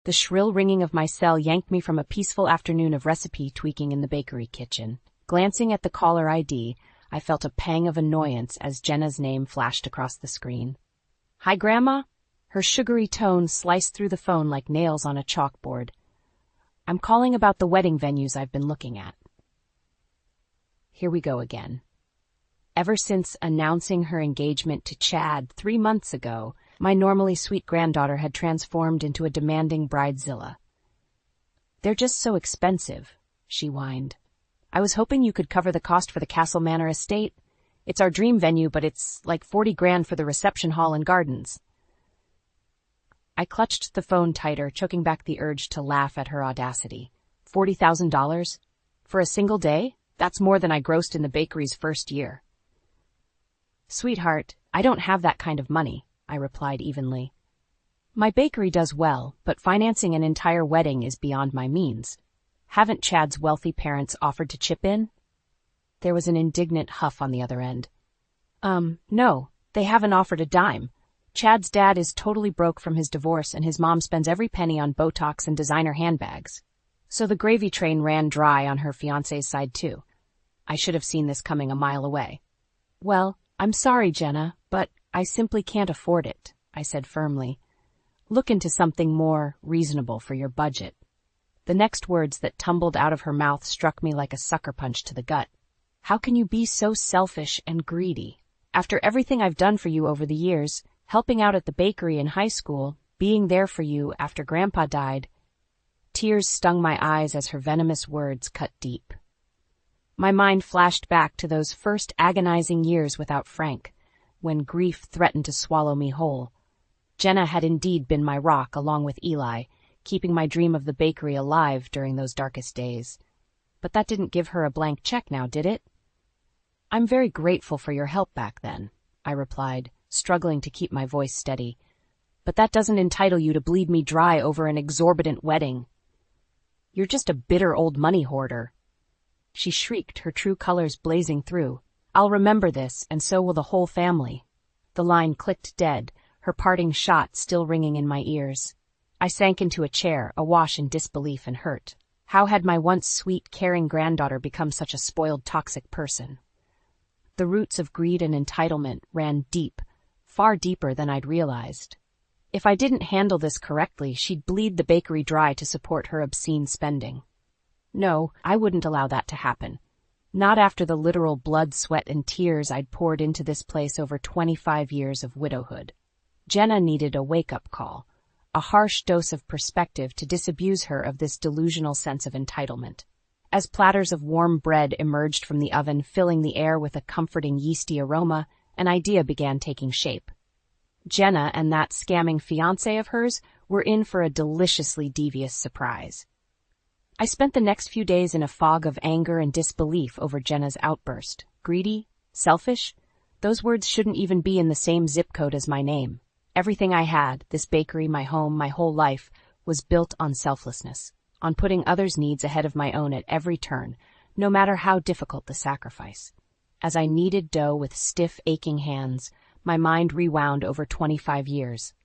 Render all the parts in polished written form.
The shrill ringing of my cell yanked me from a peaceful afternoon of recipe tweaking in the bakery kitchen. Glancing at the caller ID, I felt a pang of annoyance as Jenna's name flashed across the screen. "Hi, Grandma?" Her sugary tone sliced through the phone like nails on a chalkboard. "I'm calling about the wedding venues I've been looking at." Here we go again. Ever since announcing her engagement to Chad 3 months ago, my normally sweet granddaughter had transformed into a demanding bridezilla. "They're just so expensive," she whined. "I was hoping you could cover the cost for the Castle Manor estate. It's our dream venue, but it's like 40 grand for the reception hall and gardens." I clutched the phone tighter, choking back the urge to laugh at her audacity. $40,000? For a single day? That's more than I grossed in the bakery's first year. "Sweetheart, I don't have that kind of money," I replied evenly. "My bakery does well, but financing an entire wedding is beyond my means. Haven't Chad's wealthy parents offered to chip in?" There was an indignant huff on the other end. No, they haven't offered a dime. Chad's dad is totally broke from his divorce and his mom spends every penny on Botox and designer handbags. So the gravy train ran dry on her fiancé's side too. I should have seen this coming a mile away. "Well, I'm sorry, Jenna, but I simply can't afford it," I said firmly. "Look into something more reasonable for your budget." The next words that tumbled out of her mouth struck me like a sucker punch to the gut. "How can you be so selfish and greedy? After everything I've done for you over the years, helping out at the bakery in high school, being there for you after Grandpa died." Tears stung my eyes as her venomous words cut deep. My mind flashed back to those first agonizing years without Frank, when grief threatened to swallow me whole. Jenna had indeed been my rock along with Eli, keeping my dream of the bakery alive during those darkest days. But that didn't give her a blank check now, did it? "I'm very grateful for your help back then," I replied, struggling to keep my voice steady. "But that doesn't entitle you to bleed me dry over an exorbitant wedding. You're just a bitter old money hoarder." She shrieked, her true colors blazing through. "I'll remember this, and so will the whole family." The line clicked dead, her parting shot still ringing in my ears. I sank into a chair, awash in disbelief and hurt. How had my once sweet, caring granddaughter become such a spoiled, toxic person? The roots of greed and entitlement ran deep, far deeper than I'd realized. If I didn't handle this correctly, she'd bleed the bakery dry to support her obscene spending. No, I wouldn't allow that to happen. Not after the literal blood, sweat, and tears I'd poured into this place over 25 years of widowhood. Jenna needed a wake-up call, a harsh dose of perspective to disabuse her of this delusional sense of entitlement. As platters of warm bread emerged from the oven, filling the air with a comforting yeasty aroma, an idea began taking shape. Jenna and that scamming fiancé of hers were in for a deliciously devious surprise. I spent the next few days in a fog of anger and disbelief over Jenna's outburst. Greedy? Selfish? Those words shouldn't even be in the same zip code as my name. Everything I had, this bakery, my home, my whole life, was built on selflessness, on putting others' needs ahead of my own at every turn, no matter how difficult the sacrifice. As I kneaded dough with stiff, aching hands, my mind rewound over 25 years.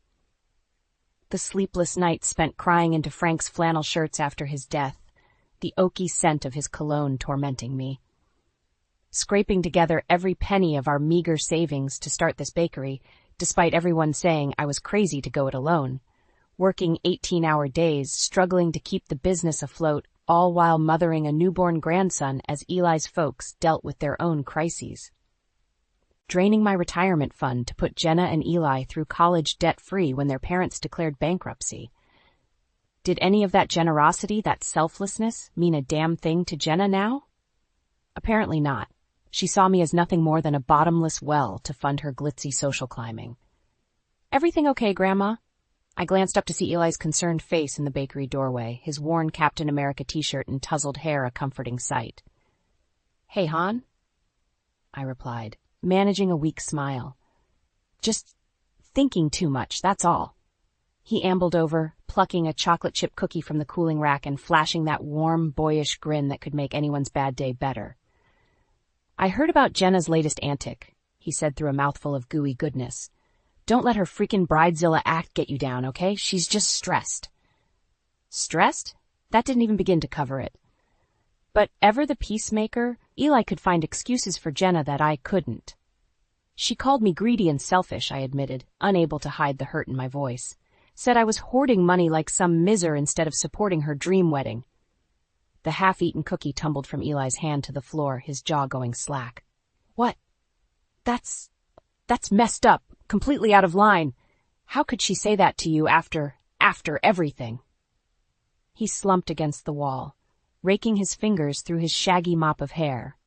The sleepless nights spent crying into Frank's flannel shirts after his death, the oaky scent of his cologne tormenting me. Scraping together every penny of our meager savings to start this bakery, despite everyone saying I was crazy to go it alone. Working 18-hour days, struggling to keep the business afloat, all while mothering a newborn grandson as Eli's folks dealt with their own crises. Draining my retirement fund to put Jenna and Eli through college debt-free when their parents declared bankruptcy. Did any of that generosity, that selflessness, mean a damn thing to Jenna now? Apparently not. She saw me as nothing more than a bottomless well to fund her glitzy social climbing. "Everything okay, Grandma?" I glanced up to see Eli's concerned face in the bakery doorway, his worn Captain America t-shirt and tousled hair a comforting sight. "Hey, hon," I replied, managing a weak smile. "Just thinking too much, that's all." He ambled over, plucking a chocolate chip cookie from the cooling rack and flashing that warm, boyish grin that could make anyone's bad day better. "I heard about Jenna's latest antic," he said through a mouthful of gooey goodness. "Don't let her freaking bridezilla act get you down, okay? She's just stressed." Stressed? That didn't even begin to cover it. But ever the peacemaker, Eli could find excuses for Jenna that I couldn't. She called me greedy and selfish, I admitted, unable to hide the hurt in my voice. Said I was hoarding money like some miser instead of supporting her dream wedding. The half-eaten cookie tumbled from Eli's hand to the floor, his jaw going slack. What? That's messed up, completely out of line. How could she say that to you after everything? He slumped against the wall, raking his fingers through his shaggy mop of hair.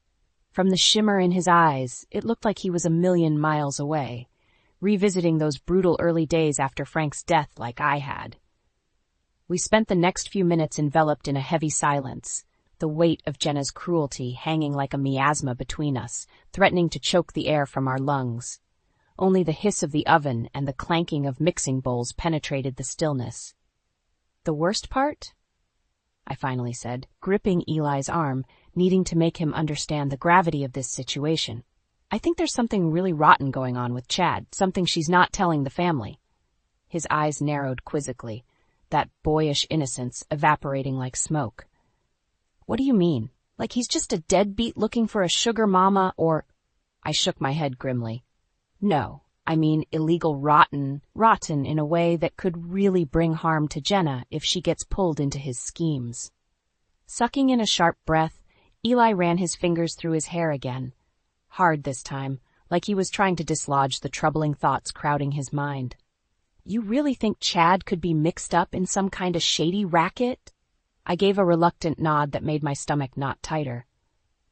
From the shimmer in his eyes, it looked like he was a million miles away, revisiting those brutal early days after Frank's death like I had. We spent the next few minutes enveloped in a heavy silence, the weight of Jenna's cruelty hanging like a miasma between us, threatening to choke the air from our lungs. Only the hiss of the oven and the clanking of mixing bowls penetrated the stillness. The worst part? I finally said, gripping Eli's arm, needing to make him understand the gravity of this situation. I think there's something really rotten going on with Chad, something she's not telling the family. His eyes narrowed quizzically, that boyish innocence evaporating like smoke. What do you mean? Like he's just a deadbeat looking for a sugar mama, or... I shook my head grimly. No, I mean illegal rotten in a way that could really bring harm to Jenna if she gets pulled into his schemes. Sucking in a sharp breath, Eli ran his fingers through his hair again. Hard this time, like he was trying to dislodge the troubling thoughts crowding his mind. You really think Chad could be mixed up in some kind of shady racket? I gave a reluctant nod that made my stomach knot tighter.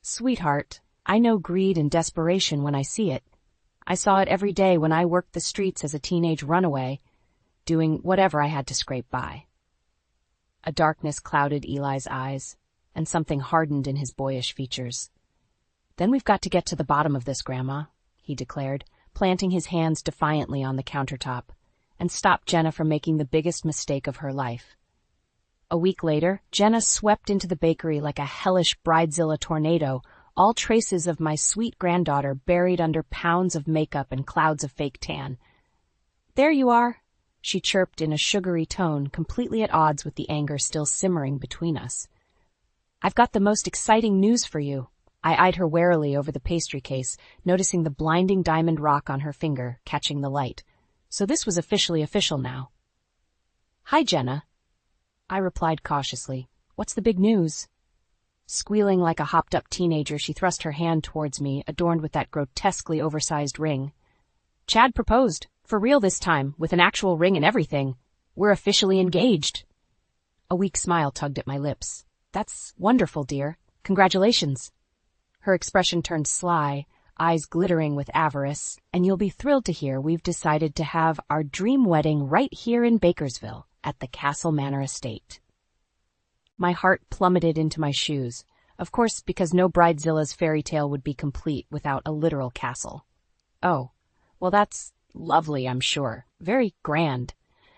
Sweetheart, I know greed and desperation when I see it. I saw it every day when I worked the streets as a teenage runaway, doing whatever I had to scrape by. A darkness clouded Eli's eyes, and something hardened in his boyish features. Then we've got to get to the bottom of this, Grandma, he declared, planting his hands defiantly on the countertop, and stop Jenna from making the biggest mistake of her life. A week later, Jenna swept into the bakery like a hellish bridezilla tornado, all traces of my sweet granddaughter buried under pounds of makeup and clouds of fake tan. There you are, she chirped in a sugary tone, completely at odds with the anger still simmering between us. I've got the most exciting news for you. I eyed her warily over the pastry case, noticing the blinding diamond rock on her finger, catching the light. So this was officially official now. Hi, Jenna. I replied cautiously. What's the big news? Squealing like a hopped-up teenager, she thrust her hand towards me, adorned with that grotesquely oversized ring. Chad proposed, for real this time, with an actual ring and everything. We're officially engaged. A weak smile tugged at my lips. That's wonderful, dear. Congratulations. Her expression turned sly, eyes glittering with avarice, and you'll be thrilled to hear we've decided to have our dream wedding right here in Bakersville, at the Castle Manor estate. My heart plummeted into my shoes, of course because no Bridezilla's fairy tale would be complete without a literal castle. Oh, well that's lovely, I'm sure. Very grand.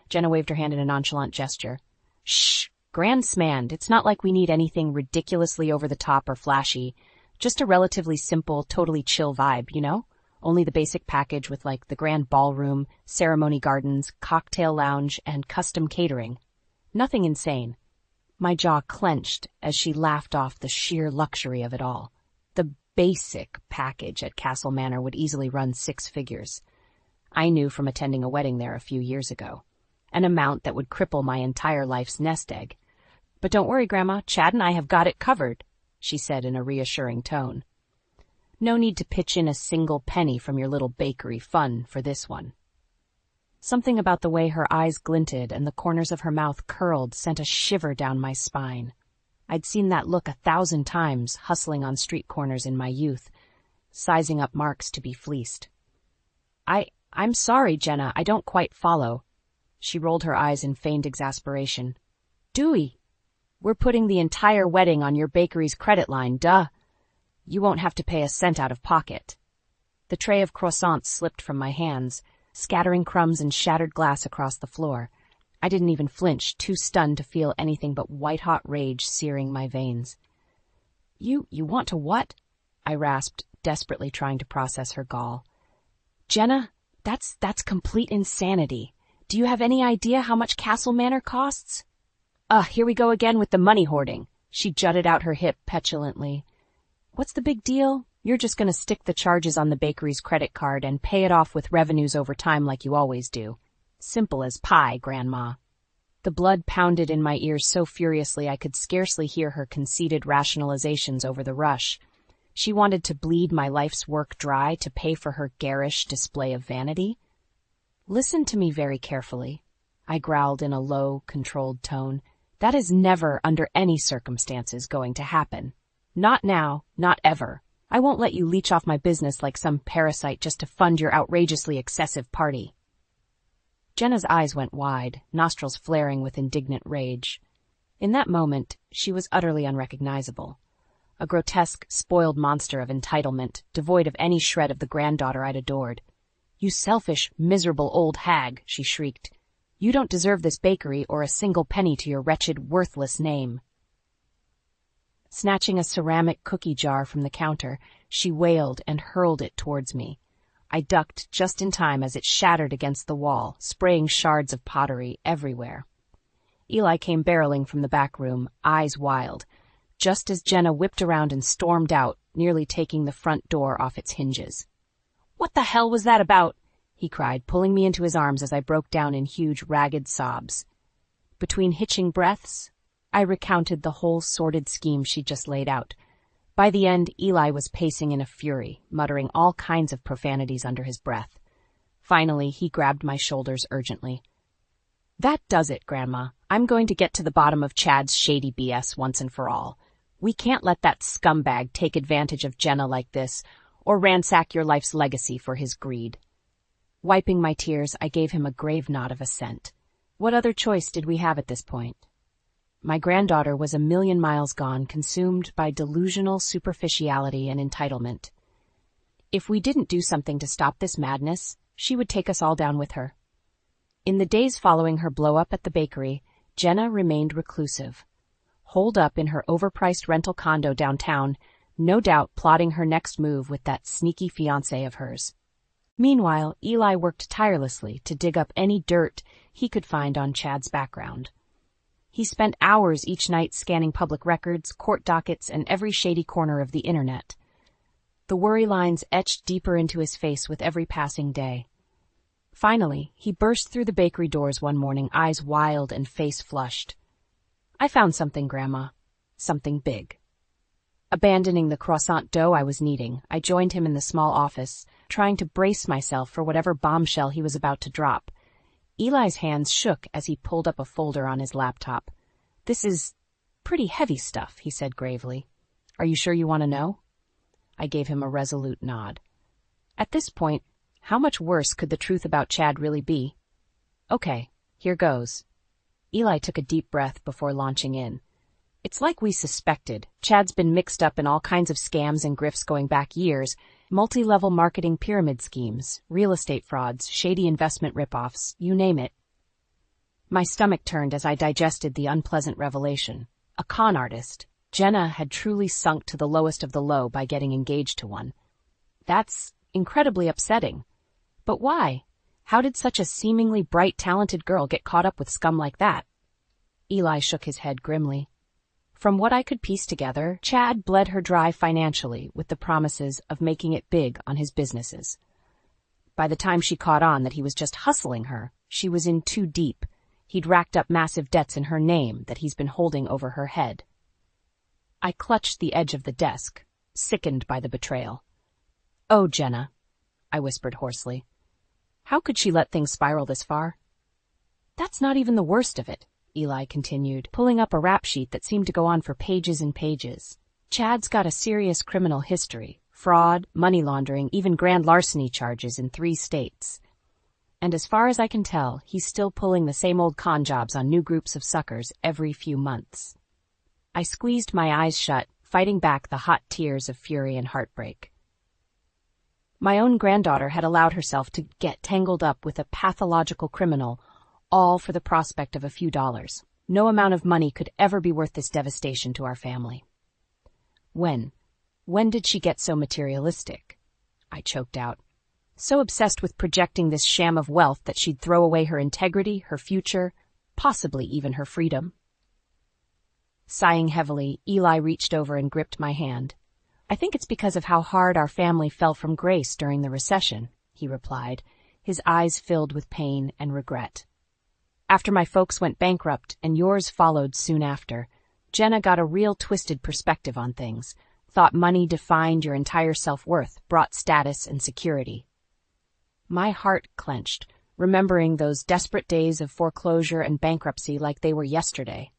Jenna waved her hand in a nonchalant gesture. Shh, grand smand. It's not like we need anything ridiculously over the top or flashy. Just a relatively simple, totally chill vibe, you know? Only the basic package with like the grand ballroom, ceremony gardens, cocktail lounge, and custom catering. Nothing insane. My jaw clenched as she laughed off the sheer luxury of it all. The basic package at Castle Manor would easily run 6 figures. I knew from attending a wedding there a few years ago. An amount that would cripple my entire life's nest egg. But don't worry, Grandma, Chad and I have got it covered, she said in a reassuring tone. No need to pitch in a single penny from your little bakery fund for this one. Something about the way her eyes glinted and the corners of her mouth curled sent a shiver down my spine. I'd seen that look 1,000 times hustling on street corners in my youth, sizing up marks to be fleeced. I'm sorry, Jenna, I don't quite follow. She rolled her eyes in feigned exasperation. Dewey, we're putting the entire wedding on your bakery's credit line, duh. You won't have to pay a cent out of pocket. The tray of croissants slipped from my hands, scattering crumbs and shattered glass across the floor. I didn't even flinch, too stunned to feel anything but white-hot rage searing my veins. You want to what? I rasped, desperately trying to process her gall. Jenna, that's complete insanity. Do you have any idea how much Castle Manor costs? Here we go again with the money hoarding. She jutted out her hip petulantly. What's the big deal? You're just going to stick the charges on the bakery's credit card and pay it off with revenues over time like you always do. Simple as pie, Grandma. The blood pounded in my ears so furiously I could scarcely hear her conceited rationalizations over the rush. She wanted to bleed my life's work dry to pay for her garish display of vanity. Listen to me very carefully, I growled in a low, controlled tone. That is never, under any circumstances, going to happen. Not now, not ever. I won't let you leech off my business like some parasite just to fund your outrageously excessive party. Jenna's eyes went wide, nostrils flaring with indignant rage. In that moment, she was utterly unrecognizable. A grotesque, spoiled monster of entitlement, devoid of any shred of the granddaughter I'd adored. You selfish, miserable old hag, she shrieked. You don't deserve this bakery or a single penny to your wretched, worthless name. Snatching a ceramic cookie jar from the counter, she wailed and hurled it towards me. I ducked just in time as it shattered against the wall, spraying shards of pottery everywhere. Eli came barreling from the back room, eyes wild, just as Jenna whipped around and stormed out, nearly taking the front door off its hinges. "What the hell was that about?" he cried, pulling me into his arms as I broke down in huge, ragged sobs. Between hitching breaths, I recounted the whole sordid scheme she'd just laid out. By the end, Eli was pacing in a fury, muttering all kinds of profanities under his breath. Finally, he grabbed my shoulders urgently. "That does it, Grandma. I'm going to get to the bottom of Chad's shady BS once and for all. We can't let that scumbag take advantage of Jenna like this, or ransack your life's legacy for his greed." Wiping my tears, I gave him a grave nod of assent. What other choice did we have at this point? My granddaughter was a million miles gone, consumed by delusional superficiality and entitlement. If we didn't do something to stop this madness, she would take us all down with her. In the days following her blow-up at the bakery, Jenna remained reclusive. Holed up in her overpriced rental condo downtown, no doubt plotting her next move with that sneaky fiancé of hers. Meanwhile, Eli worked tirelessly to dig up any dirt he could find on Chad's background. He spent hours each night scanning public records, court dockets, and every shady corner of the internet. The worry lines etched deeper into his face with every passing day. Finally, he burst through the bakery doors one morning, eyes wild and face flushed. "I found something, Grandma. Something big." Abandoning the croissant dough I was kneading, I joined him in the small office, trying to brace myself for whatever bombshell he was about to drop. Eli's hands shook as he pulled up a folder on his laptop. "This is pretty heavy stuff," he said gravely. "Are you sure you want to know?" I gave him a resolute nod. At this point, how much worse could the truth about Chad really be? "Okay, here goes." Eli took a deep breath before launching in. "It's like we suspected. Chad's been mixed up in all kinds of scams and grifts going back years, multi-level marketing pyramid schemes, real estate frauds, shady investment ripoffs, you name it." My stomach turned as I digested the unpleasant revelation. A con artist, Jenna had truly sunk to the lowest of the low by getting engaged to one. That's incredibly upsetting. But why? How did such a seemingly bright, talented girl get caught up with scum like that? Eli shook his head grimly. From what I could piece together, Chad bled her dry financially with the promises of making it big on his businesses. By the time she caught on that he was just hustling her, she was in too deep. He'd racked up massive debts in her name that he's been holding over her head. I clutched the edge of the desk, sickened by the betrayal. "Oh, Jenna," I whispered hoarsely. "How could she let things spiral this far?" "That's not even the worst of it," Eli continued, pulling up a rap sheet that seemed to go on for pages and pages. "Chad's got a serious criminal history, fraud, money laundering, even grand larceny charges in 3 states. And as far as I can tell, he's still pulling the same old con jobs on new groups of suckers every few months." I squeezed my eyes shut, fighting back the hot tears of fury and heartbreak. My own granddaughter had allowed herself to get tangled up with a pathological criminal, all for the prospect of a few dollars. No amount of money could ever be worth this devastation to our family. When did she get so materialistic? I choked out. So obsessed with projecting this sham of wealth that she'd throw away her integrity, her future, possibly even her freedom. Sighing heavily, Eli reached over and gripped my hand. "I think it's because of how hard our family fell from grace during the recession," he replied, his eyes filled with pain and regret. "After my folks went bankrupt and yours followed soon after, Jenna got a real twisted perspective on things, thought money defined your entire self-worth, brought status and security." My heart clenched, remembering those desperate days of foreclosure and bankruptcy like they were yesterday.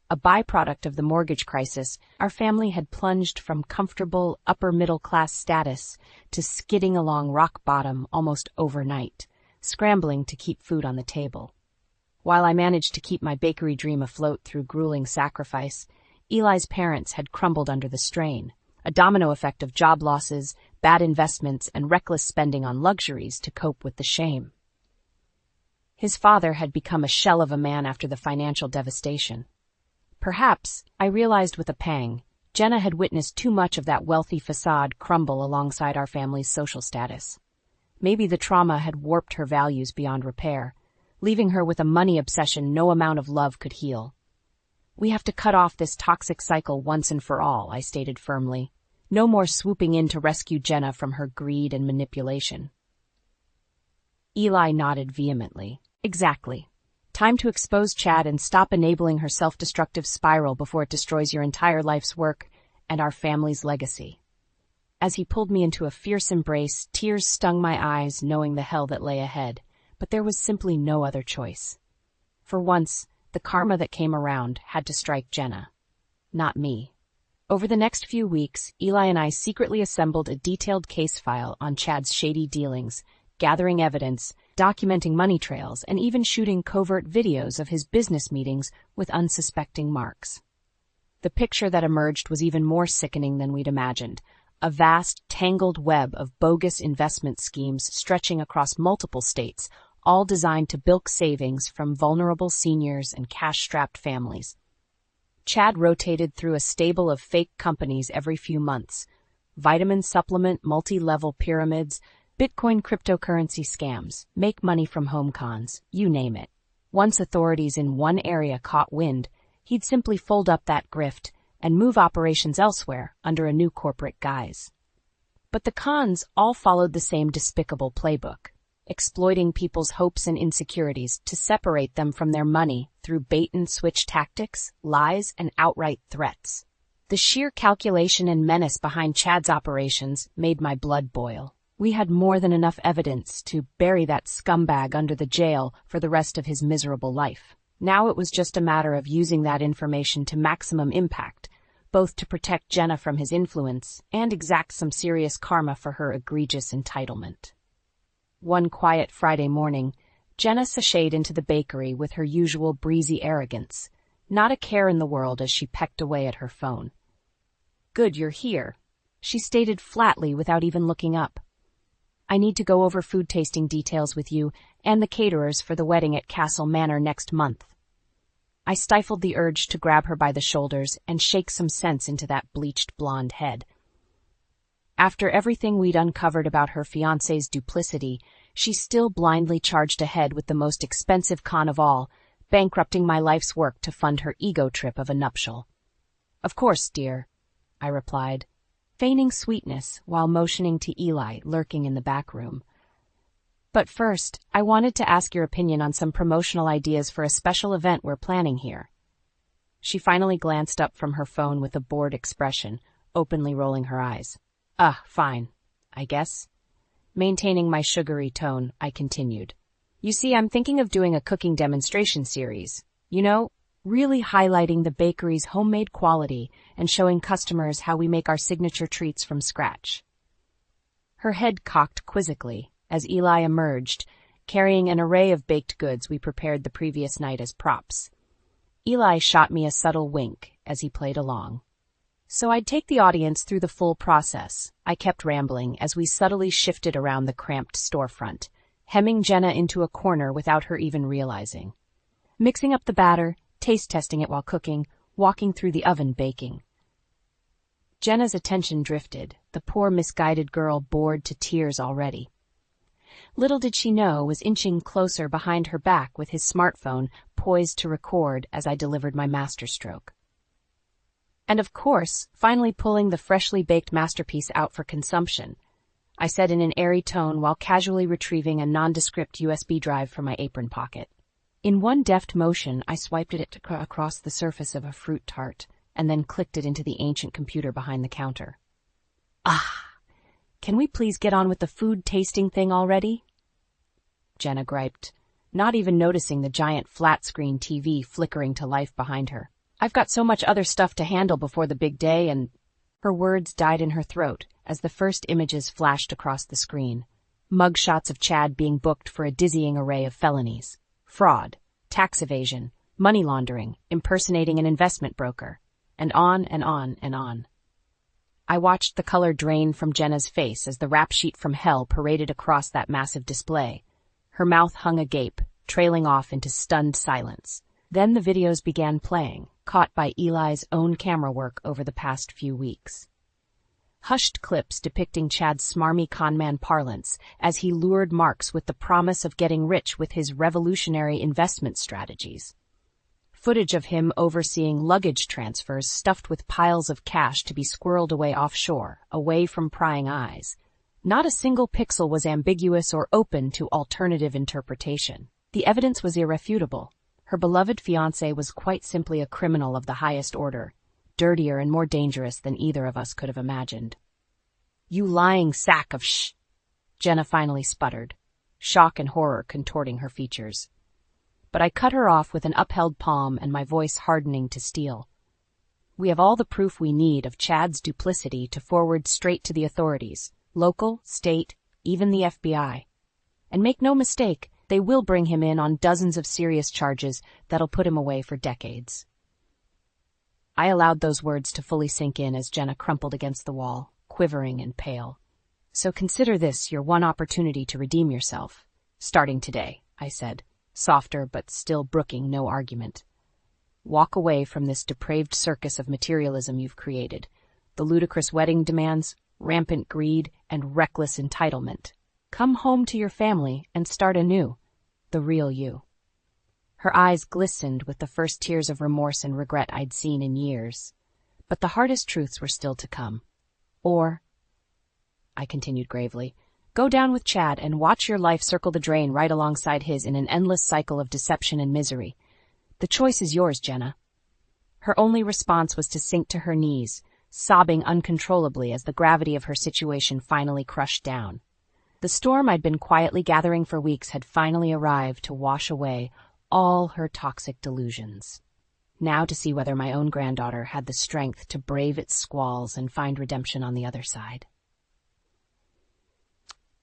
A byproduct of the mortgage crisis, our family had plunged from comfortable upper-middle-class status to skidding along rock bottom almost overnight, scrambling to keep food on the table. While I managed to keep my bakery dream afloat through grueling sacrifice, Eli's parents had crumbled under the strain, a domino effect of job losses, bad investments, and reckless spending on luxuries to cope with the shame. His father had become a shell of a man after the financial devastation. Perhaps, I realized with a pang, Jenna had witnessed too much of that wealthy facade crumble alongside our family's social status. Maybe the trauma had warped her values beyond repair, leaving her with a money obsession no amount of love could heal. "We have to cut off this toxic cycle once and for all," I stated firmly. "No more swooping in to rescue Jenna from her greed and manipulation." Eli nodded vehemently. "Exactly. Time to expose Chad and stop enabling her self-destructive spiral before it destroys your entire life's work and our family's legacy." As he pulled me into a fierce embrace, tears stung my eyes, knowing the hell that lay ahead, but there was simply no other choice. For once, the karma that came around had to strike Jenna, not me. Over the next few weeks, Eli and I secretly assembled a detailed case file on Chad's shady dealings, gathering evidence, documenting money trails, and even shooting covert videos of his business meetings with unsuspecting marks. The picture that emerged was even more sickening than we'd imagined, a vast, tangled web of bogus investment schemes stretching across multiple states, all designed to bilk savings from vulnerable seniors and cash-strapped families. Chad rotated through a stable of fake companies every few months, vitamin supplement, multi-level pyramids, Bitcoin cryptocurrency scams, make money from home cons, you name it. Once authorities in one area caught wind, he'd simply fold up that grift and move operations elsewhere under a new corporate guise. But the cons all followed the same despicable playbook, exploiting people's hopes and insecurities to separate them from their money through bait-and-switch tactics, lies, and outright threats. The sheer calculation and menace behind Chad's operations made my blood boil. We had more than enough evidence to bury that scumbag under the jail for the rest of his miserable life. Now it was just a matter of using that information to maximum impact, both to protect Jenna from his influence and exact some serious karma for her egregious entitlement. One quiet Friday morning, Jenna sashayed into the bakery with her usual breezy arrogance, not a care in the world as she pecked away at her phone. "Good you're here," she stated flatly without even looking up. "I need to go over food tasting details with you and the caterers for the wedding at Castle Manor next month." I stifled the urge to grab her by the shoulders and shake some sense into that bleached blonde head. After everything we'd uncovered about her fiancé's duplicity, she still blindly charged ahead with the most expensive con of all, bankrupting my life's work to fund her ego trip of a nuptial. "Of course, dear," I replied, feigning sweetness while motioning to Eli lurking in the back room. "But first, I wanted to ask your opinion on some promotional ideas for a special event we're planning here." She finally glanced up from her phone with a bored expression, openly rolling her eyes. Fine, I guess." Maintaining my sugary tone, I continued. "You see, I'm thinking of doing a cooking demonstration series. You know, really highlighting the bakery's homemade quality and showing customers how we make our signature treats from scratch." Her head cocked quizzically as Eli emerged, carrying an array of baked goods we prepared the previous night as props. Eli shot me a subtle wink as he played along. "So I'd take the audience through the full process," I kept rambling as we subtly shifted around the cramped storefront, hemming Jenna into a corner without her even realizing. Mixing up the batter, taste testing it while cooking, walking through the oven baking. Jenna's attention drifted, the poor misguided girl bored to tears already. Little did she know was inching closer behind her back with his smartphone poised to record as I delivered my masterstroke. And of course, finally pulling the freshly baked masterpiece out for consumption, I said in an airy tone while casually retrieving a nondescript USB drive from my apron pocket. In one deft motion, I swiped it across the surface of a fruit tart and then clicked it into the ancient computer behind the counter. Ah! Can we please get on with the food tasting thing already? Jenna griped, not even noticing the giant flat-screen TV flickering to life behind her. I've got so much other stuff to handle before the big day, and... Her words died in her throat as the first images flashed across the screen. Mugshots of Chad being booked for a dizzying array of felonies. Fraud, tax evasion, money laundering, impersonating an investment broker, and on and on and on. I watched the color drain from Jenna's face as the rap sheet from hell paraded across that massive display. Her mouth hung agape, trailing off into stunned silence. Then the videos began playing, caught by Eli's own camera work over the past few weeks. Hushed clips depicting Chad's smarmy conman parlance as he lured Marks with the promise of getting rich with his revolutionary investment strategies. Footage of him overseeing luggage transfers stuffed with piles of cash to be squirreled away offshore, away from prying eyes. Not a single pixel was ambiguous or open to alternative interpretation. The evidence was irrefutable. Her beloved fiancé was quite simply a criminal of the highest order, dirtier and more dangerous than either of us could have imagined. You lying sack of sh! Jenna finally sputtered, shock and horror contorting her features. But I cut her off with an upheld palm and my voice hardening to steel. We have all the proof we need of Chad's duplicity to forward straight to the authorities, local, state, even the FBI. And make no mistake, they will bring him in on dozens of serious charges that'll put him away for decades. I allowed those words to fully sink in as Jenna crumpled against the wall, quivering and pale. So consider this your one opportunity to redeem yourself. Starting today, I said, softer but still brooking no argument. Walk away from this depraved circus of materialism you've created, the ludicrous wedding demands, rampant greed, and reckless entitlement. Come home to your family and start anew, the real you. Her eyes glistened with the first tears of remorse and regret I'd seen in years. But the hardest truths were still to come. Or, I continued gravely, go down with Chad and watch your life circle the drain right alongside his in an endless cycle of deception and misery. The choice is yours, Jenna. Her only response was to sink to her knees, sobbing uncontrollably as the gravity of her situation finally crushed down. The storm I'd been quietly gathering for weeks had finally arrived to wash away all her toxic delusions. Now to see whether my own granddaughter had the strength to brave its squalls and find redemption on the other side.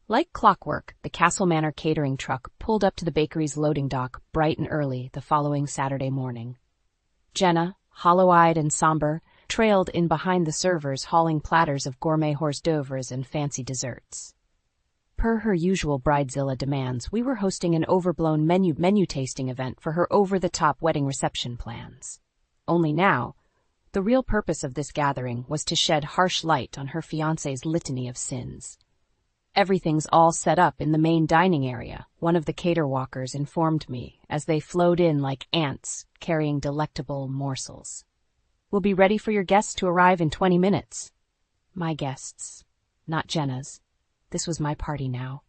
Like clockwork, the Castle Manor catering truck pulled up to the bakery's loading dock bright and early the following Saturday morning. Jenna, hollow-eyed and somber, trailed in behind the servers hauling platters of gourmet hors d'oeuvres and fancy desserts. Per her usual bridezilla demands, we were hosting an overblown menu tasting event for her over-the-top wedding reception plans. Only now, the real purpose of this gathering was to shed harsh light on her fiancé's litany of sins. Everything's all set up in the main dining area, one of the caterwalkers informed me, as they flowed in like ants, carrying delectable morsels. We'll be ready for your guests to arrive in 20 minutes. My guests, not Jenna's. This was my party now.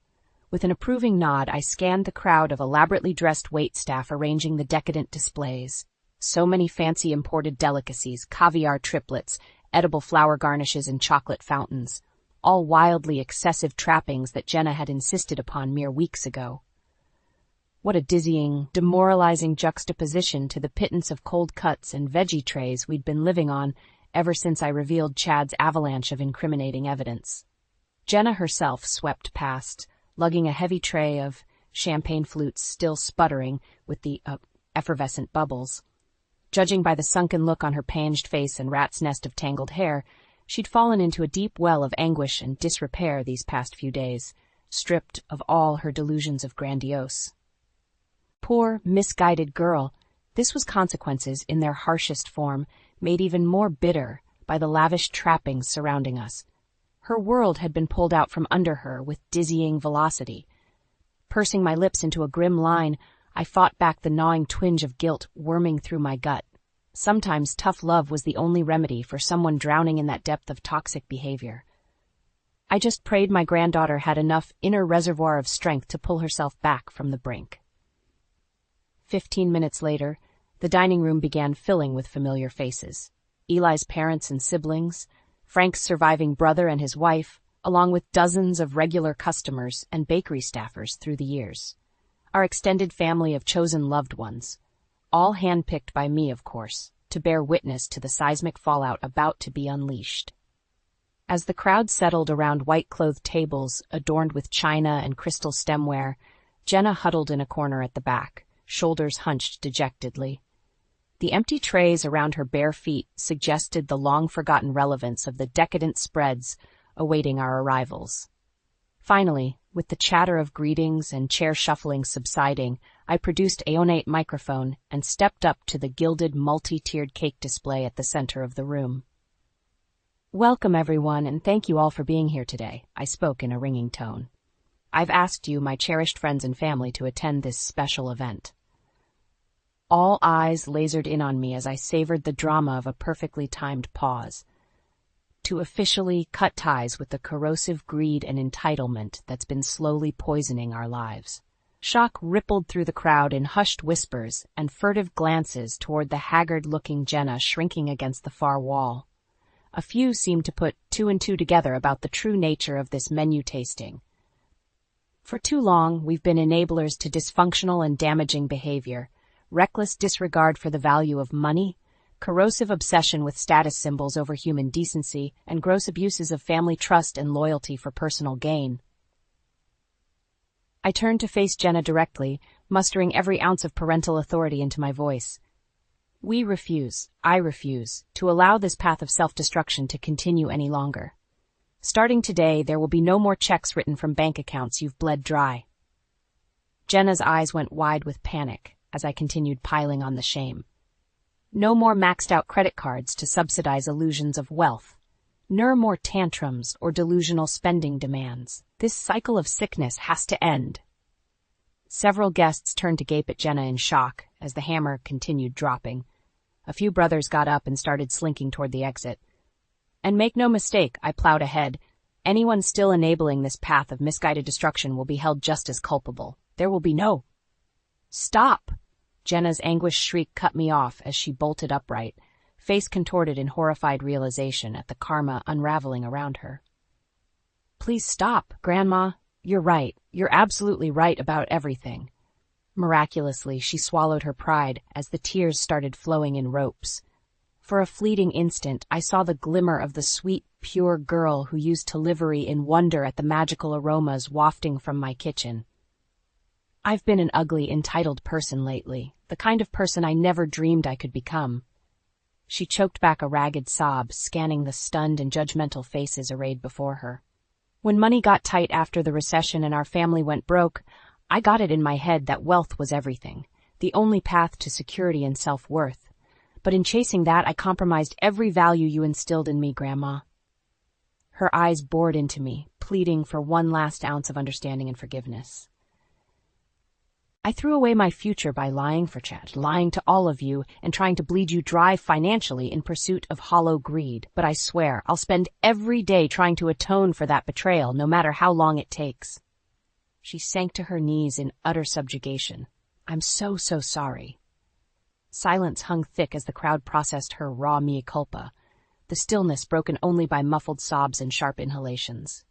With an approving nod, I scanned the crowd of elaborately dressed waitstaff arranging the decadent displays. So many fancy imported delicacies, caviar triplets, edible flower garnishes, and chocolate fountains. All wildly excessive trappings that Jenna had insisted upon mere weeks ago. What a dizzying, demoralizing juxtaposition to the pittance of cold cuts and veggie trays we'd been living on ever since I revealed Chad's avalanche of incriminating evidence. Jenna herself swept past, lugging a heavy tray of champagne flutes still sputtering with the effervescent bubbles. Judging by the sunken look on her panged face and rat's nest of tangled hair, she'd fallen into a deep well of anguish and disrepair these past few days, stripped of all her delusions of grandiose. Poor, misguided girl, this was consequences in their harshest form, made even more bitter by the lavish trappings surrounding us. Her world had been pulled out from under her with dizzying velocity. Pursing my lips into a grim line, I fought back the gnawing twinge of guilt worming through my gut. Sometimes tough love was the only remedy for someone drowning in that depth of toxic behavior. I just prayed my granddaughter had enough inner reservoir of strength to pull herself back from the brink. 15 minutes later, the dining room began filling with familiar faces. Eli's parents and siblings, Frank's surviving brother and his wife, along with dozens of regular customers and bakery staffers through the years. Our extended family of chosen loved ones, all handpicked by me, of course, to bear witness to the seismic fallout about to be unleashed. As the crowd settled around white-clothed tables adorned with china and crystal stemware, Jenna huddled in a corner at the back, shoulders hunched dejectedly. The empty trays around her bare feet suggested the long-forgotten relevance of the decadent spreads awaiting our arrivals. Finally, with the chatter of greetings and chair shuffling subsiding, I produced a ornate microphone and stepped up to the gilded multi-tiered cake display at the center of the room. "Welcome, everyone, and thank you all for being here today," I spoke in a ringing tone. "I've asked you, my cherished friends and family, to attend this special event." All eyes lasered in on me as I savored the drama of a perfectly timed pause. To officially cut ties with the corrosive greed and entitlement that's been slowly poisoning our lives. Shock rippled through the crowd in hushed whispers and furtive glances toward the haggard-looking Jenna shrinking against the far wall. A few seemed to put two and two together about the true nature of this menu tasting. For too long, we've been enablers to dysfunctional and damaging behavior, reckless disregard for the value of money, corrosive obsession with status symbols over human decency, and gross abuses of family trust and loyalty for personal gain. I turned to face Jenna directly, mustering every ounce of parental authority into my voice. I refuse, to allow this path of self-destruction to continue any longer. Starting today, there will be no more checks written from bank accounts you've bled dry. Jenna's eyes went wide with panic as I continued piling on the shame. No more maxed-out credit cards to subsidize illusions of wealth. No more tantrums or delusional spending demands. This cycle of sickness has to end. Several guests turned to gape at Jenna in shock as the hammer continued dropping. A few brothers got up and started slinking toward the exit. And make no mistake, I plowed ahead. Anyone still enabling this path of misguided destruction will be held just as culpable. There will be no... "Stop!" Jenna's anguished shriek cut me off as she bolted upright, face contorted in horrified realization at the karma unraveling around her. "Please stop, Grandma. You're right. You're absolutely right about everything." Miraculously, she swallowed her pride as the tears started flowing in ropes. For a fleeting instant, I saw the glimmer of the sweet, pure girl who used to livery in wonder at the magical aromas wafting from my kitchen. I've been an ugly, entitled person lately, the kind of person I never dreamed I could become. She choked back a ragged sob, scanning the stunned and judgmental faces arrayed before her. When money got tight after the recession and our family went broke, I got it in my head that wealth was everything, the only path to security and self-worth. But in chasing that, I compromised every value you instilled in me, Grandma. Her eyes bored into me, pleading for one last ounce of understanding and forgiveness. I threw away my future by lying for Chad, lying to all of you, and trying to bleed you dry financially in pursuit of hollow greed. But I swear, I'll spend every day trying to atone for that betrayal, no matter how long it takes. She sank to her knees in utter subjugation. I'm so sorry. Silence hung thick as the crowd processed her raw mea culpa, the stillness broken only by muffled sobs and sharp inhalations.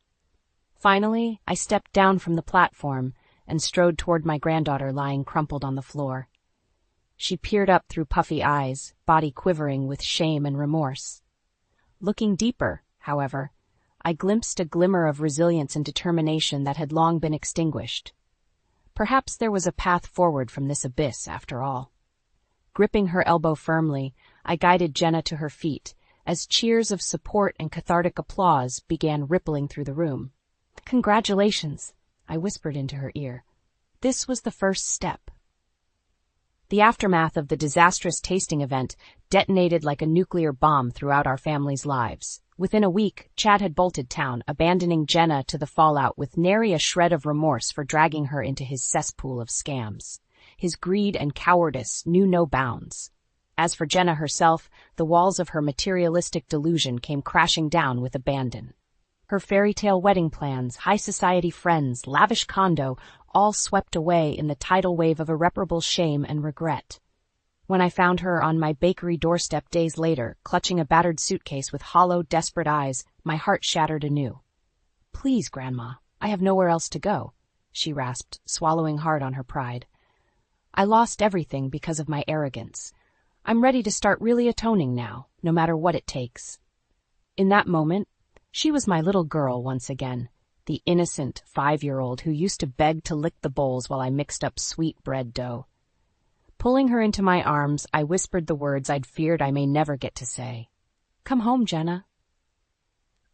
Finally, I stepped down from the platform and strode toward my granddaughter lying crumpled on the floor. She peered up through puffy eyes, body quivering with shame and remorse. Looking deeper, however, I glimpsed a glimmer of resilience and determination that had long been extinguished. Perhaps there was a path forward from this abyss, after all. Gripping her elbow firmly, I guided Jenna to her feet, as cheers of support and cathartic applause began rippling through the room. "Congratulations," I whispered into her ear. This was the first step. The aftermath of the disastrous tasting event detonated like a nuclear bomb throughout our family's lives. Within a week, Chad had bolted town, abandoning Jenna to the fallout with nary a shred of remorse for dragging her into his cesspool of scams. His greed and cowardice knew no bounds. As for Jenna herself, the walls of her materialistic delusion came crashing down with abandon. Her fairy tale wedding plans, high society friends, lavish condo, all swept away in the tidal wave of irreparable shame and regret. When I found her on my bakery doorstep days later, clutching a battered suitcase with hollow, desperate eyes, my heart shattered anew. "Please, Grandma, I have nowhere else to go," she rasped, swallowing hard on her pride. "I lost everything because of my arrogance. I'm ready to start really atoning now, no matter what it takes." In that moment, she was my little girl once again, the innocent 5-year-old who used to beg to lick the bowls while I mixed up sweet bread dough. Pulling her into my arms, I whispered the words I'd feared I may never get to say. "Come home, Jenna."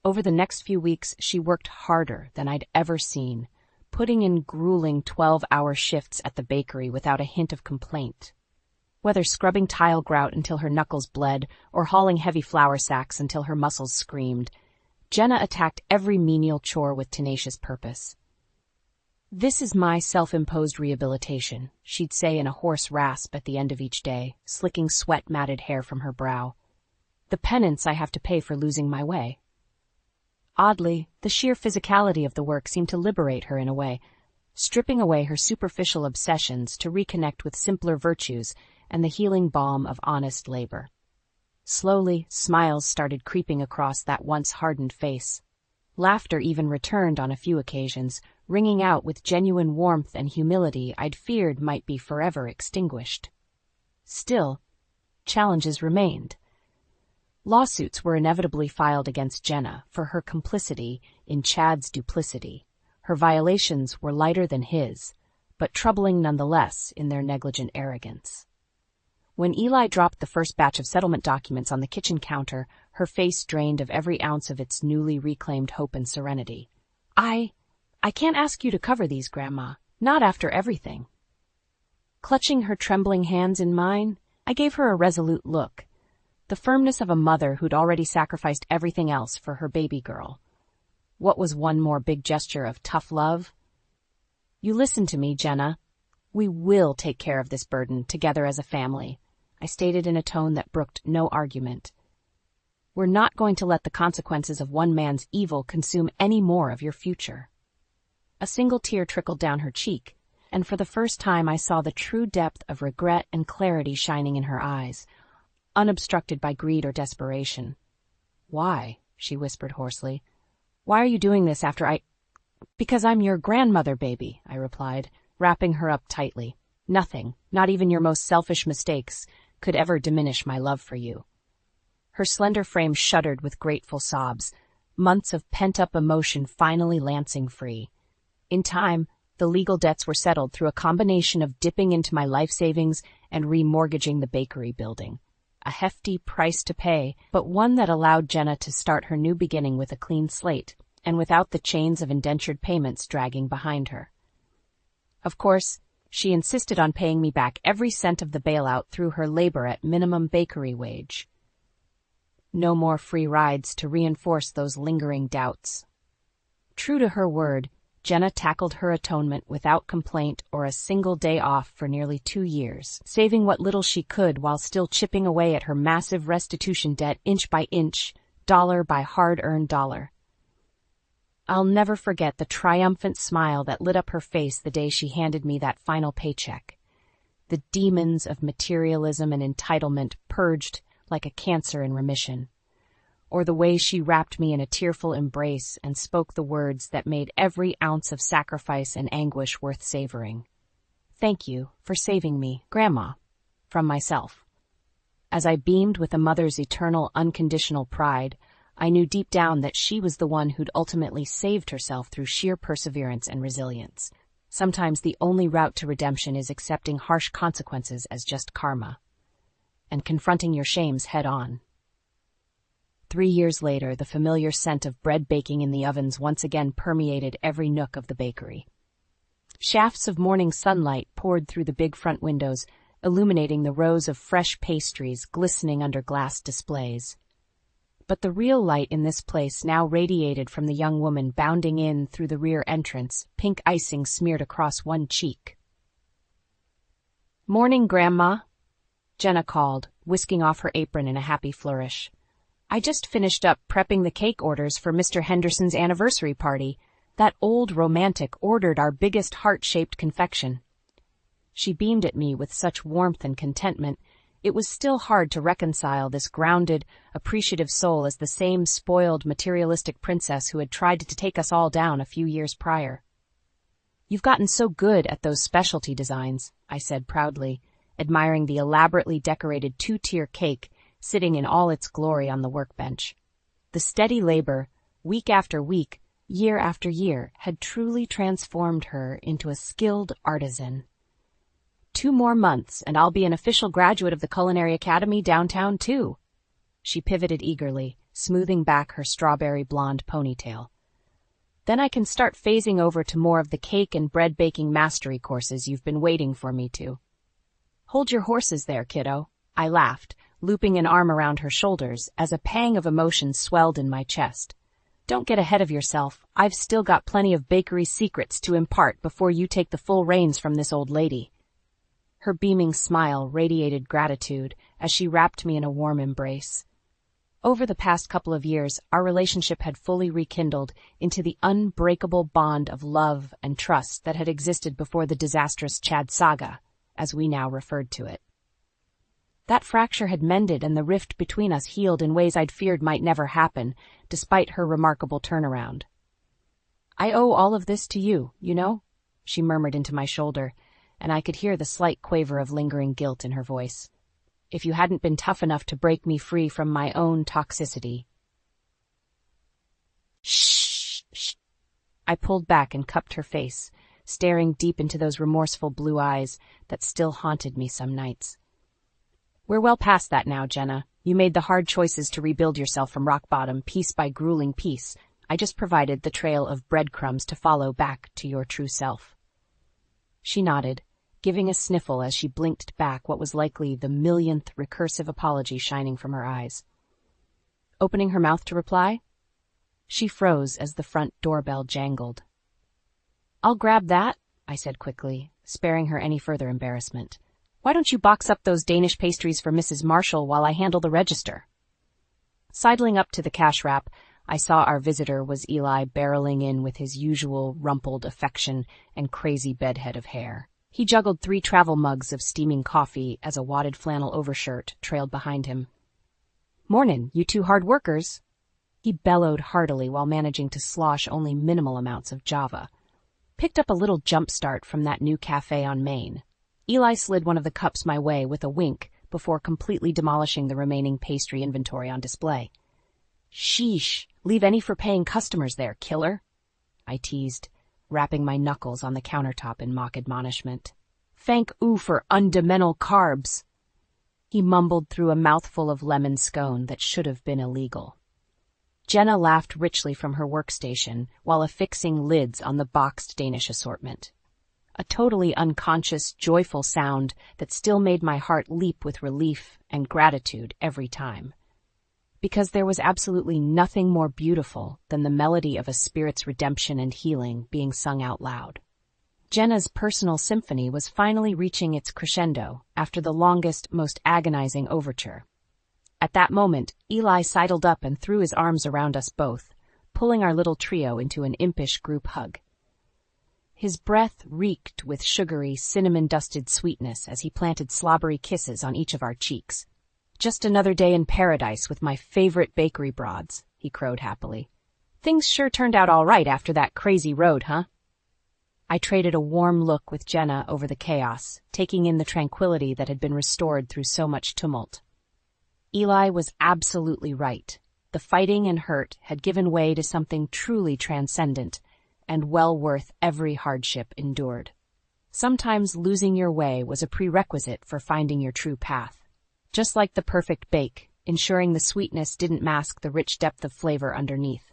Over the next few weeks, she worked harder than I'd ever seen, putting in grueling 12-hour shifts at the bakery without a hint of complaint. Whether scrubbing tile grout until her knuckles bled or hauling heavy flour sacks until her muscles screamed, Jenna attacked every menial chore with tenacious purpose. "This is my self-imposed rehabilitation," she'd say in a hoarse rasp at the end of each day, slicking sweat-matted hair from her brow. "The penance I have to pay for losing my way." Oddly, the sheer physicality of the work seemed to liberate her in a way, stripping away her superficial obsessions to reconnect with simpler virtues and the healing balm of honest labor. Slowly, smiles started creeping across that once hardened face. Laughter even returned on a few occasions, ringing out with genuine warmth and humility I'd feared might be forever extinguished. Still, challenges remained. Lawsuits were inevitably filed against Jenna for her complicity in Chad's duplicity. Her violations were lighter than his, but troubling nonetheless in their negligent arrogance. When Eli dropped the first batch of settlement documents on the kitchen counter, her face drained of every ounce of its newly reclaimed hope and serenity. I can't ask you to cover these, Grandma. Not after everything." Clutching her trembling hands in mine, I gave her a resolute look, the firmness of a mother who'd already sacrificed everything else for her baby girl. What was one more big gesture of tough love? "You listen to me, Jenna. We will take care of this burden together as a family," I stated in a tone that brooked no argument. "We're not going to let the consequences of one man's evil consume any more of your future." A single tear trickled down her cheek, and for the first time I saw the true depth of regret and clarity shining in her eyes, unobstructed by greed or desperation. "Why?" she whispered hoarsely. "Why are you doing this after I—" "Because I'm your grandmother, baby," I replied, wrapping her up tightly. "Nothing, not even your most selfish mistakes, could ever diminish my love for you." Her slender frame shuddered with grateful sobs, months of pent-up emotion finally lancing free. In time, the legal debts were settled through a combination of dipping into my life savings and remortgaging the bakery building. A hefty price to pay, but one that allowed Jenna to start her new beginning with a clean slate, and without the chains of indentured payments dragging behind her. Of course, she insisted on paying me back every cent of the bailout through her labor at minimum bakery wage. No more free rides to reinforce those lingering doubts. True to her word, Jenna tackled her atonement without complaint or a single day off for nearly 2 years, saving what little she could while still chipping away at her massive restitution debt inch by inch, dollar by hard-earned dollar. I'll never forget the triumphant smile that lit up her face the day she handed me that final paycheck. The demons of materialism and entitlement purged like a cancer in remission. Or the way she wrapped me in a tearful embrace and spoke the words that made every ounce of sacrifice and anguish worth savoring. "Thank you for saving me, Grandma," from myself. As I beamed with a mother's eternal, unconditional pride, I knew deep down that she was the one who'd ultimately saved herself through sheer perseverance and resilience. Sometimes the only route to redemption is accepting harsh consequences as just karma, and confronting your shames head on. 3 years later, the familiar scent of bread baking in the ovens once again permeated every nook of the bakery. Shafts of morning sunlight poured through the big front windows, illuminating the rows of fresh pastries glistening under glass displays. But the real light in this place now radiated from the young woman bounding in through the rear entrance, pink icing smeared across one cheek. "Morning, Grandma." Jenna called, whisking off her apron in a happy flourish. I just finished up prepping the cake orders for Mr. Henderson's anniversary party. That old romantic ordered our biggest heart-shaped confection. She beamed at me with such warmth and contentment, it was still hard to reconcile this grounded, appreciative soul as the same spoiled, materialistic princess who had tried to take us all down a few years prior. You've gotten so good at those specialty designs, I said proudly, admiring the elaborately decorated two-tier cake sitting in all its glory on the workbench. The steady labor, week after week, year after year, had truly transformed her into a skilled artisan. 2 more months, and I'll be an official graduate of the Culinary Academy downtown, too. She pivoted eagerly, smoothing back her strawberry blonde ponytail. Then I can start phasing over to more of the cake and bread baking mastery courses you've been waiting for me to. Hold your horses there, kiddo, I laughed, looping an arm around her shoulders as a pang of emotion swelled in my chest. Don't get ahead of yourself. I've still got plenty of bakery secrets to impart before you take the full reins from this old lady. Her beaming smile radiated gratitude as she wrapped me in a warm embrace. Over the past couple of years, our relationship had fully rekindled into the unbreakable bond of love and trust that had existed before the disastrous Chad saga, as we now referred to it. That fracture had mended and the rift between us healed in ways I'd feared might never happen, despite her remarkable turnaround. I owe all of this to you, you know, she murmured into my shoulder, and I could hear the slight quaver of lingering guilt in her voice. If you hadn't been tough enough to break me free from my own toxicity. Shh, shh. I pulled back and cupped her face, staring deep into those remorseful blue eyes that still haunted me some nights. We're well past that now, Jenna. You made the hard choices to rebuild yourself from rock bottom, piece by grueling piece. I just provided the trail of breadcrumbs to follow back to your true self. She nodded, giving a sniffle as she blinked back what was likely the millionth recursive apology shining from her eyes. Opening her mouth to reply, she froze as the front doorbell jangled. I'll grab that, I said quickly, sparing her any further embarrassment. Why don't you box up those Danish pastries for Mrs. Marshall while I handle the register? Sidling up to the cash wrap, I saw our visitor was Eli barreling in with his usual rumpled affection and crazy bedhead of hair. He juggled 3 travel mugs of steaming coffee as a wadded flannel overshirt trailed behind him. Mornin', you 2 hard workers. He bellowed heartily while managing to slosh only minimal amounts of Java. Picked up a little jump start from that new cafe on Main. Eli slid one of the cups my way with a wink before completely demolishing the remaining pastry inventory on display. Sheesh, leave any for paying customers there, killer, I teased, rapping my knuckles on the countertop in mock admonishment. Thank oo for undimensional carbs. He mumbled through a mouthful of lemon scone that should have been illegal. Jenna laughed richly from her workstation while affixing lids on the boxed Danish assortment. A totally unconscious, joyful sound that still made my heart leap with relief and gratitude every time. Because there was absolutely nothing more beautiful than the melody of a spirit's redemption and healing being sung out loud. Jenna's personal symphony was finally reaching its crescendo after the longest, most agonizing overture. At that moment, Eli sidled up and threw his arms around us both, pulling our little trio into an impish group hug. His breath reeked with sugary, cinnamon-dusted sweetness as he planted slobbery kisses on each of our cheeks. Just another day in paradise with my favorite bakery broads, he crowed happily. Things sure turned out all right after that crazy road, huh? I traded a warm look with Jenna over the chaos, taking in the tranquility that had been restored through so much tumult. Eli was absolutely right. The fighting and hurt had given way to something truly transcendent, and well worth every hardship endured. Sometimes losing your way was a prerequisite for finding your true path. Just like the perfect bake, ensuring the sweetness didn't mask the rich depth of flavor underneath.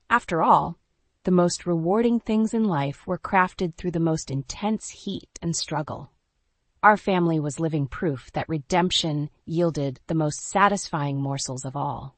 After all, the most rewarding things in life were crafted through the most intense heat and struggle. Our family was living proof that redemption yielded the most satisfying morsels of all.